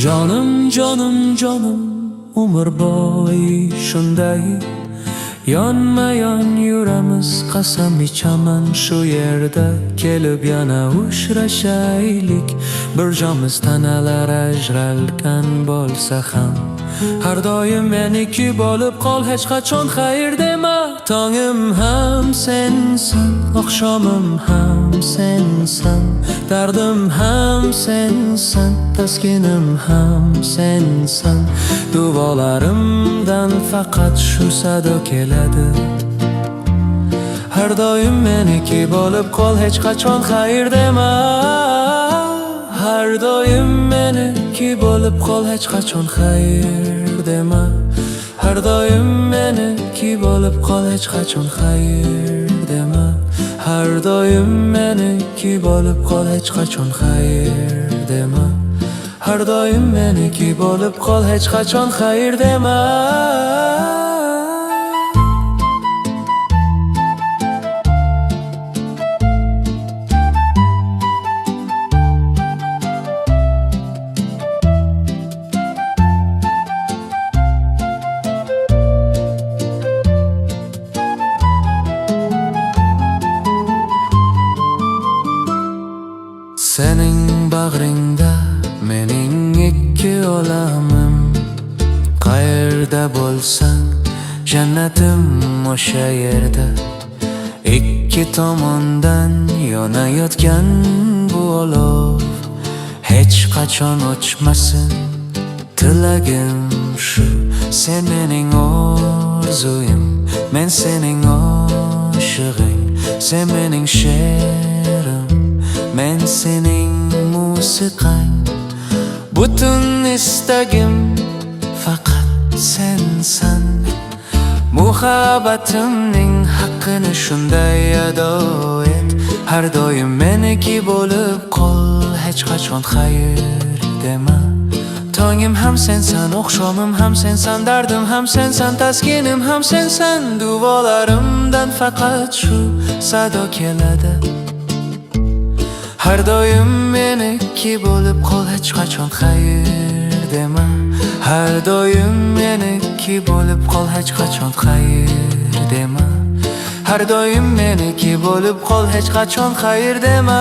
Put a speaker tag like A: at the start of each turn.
A: Canım canım canım umr bo'yi shunday yonma-yon yuramiz, qasam ichaman shu yerda kelib yana uchrashaylik. Bir jonimiz tanalar ajralgan bo'lsa ham har doim meniki bo'lib qol, hech qachon xayr dema. Tongim ham sensan, oqshomim ham sensan, dardim ham sensan, taskinim ham sensan. Duolarimdan faqat shu sado keladi. Har doim meniki bo'lib qol, hech qachon xayr dema. Har doim meniki bo'lib qol, hech qachon xayr dema. Har doim meniki bo'lib qol, hech qachon xayr dema. Har doim meniki bo'lib qol, hech qachon xayr dema. Har doim meniki bo'lib qol, hech qachon xayr dema. Sening bag'ringda mening ikki olamim, qayerda bo'lsang jannatim o'sha yerda. Ikki tomondan yonayotgan bu olov hech qachon o'chmasin, tilagim shu. Sen mening orzuyim, men sening oshig'ing. Sen mening she'rim, men sening musiqang. Butun istagim faqat sensan. Muhabbatimning haqqini shunday ado et. Har doim meniki bo'lib qol, hech qachon xayr dema. Tongim ham sensan, oqshomim ham sensan, dardim ham sensan, taskinim ham sensan. Duolarimdan faqat shu sado keladi. Har doim meniki bo'lib qol, hech qachon xayr dema. Har doim meniki bo'lib qol, hech qachon xayr dema. Har doim meniki bo'lib qol, hech qachon xayr dema.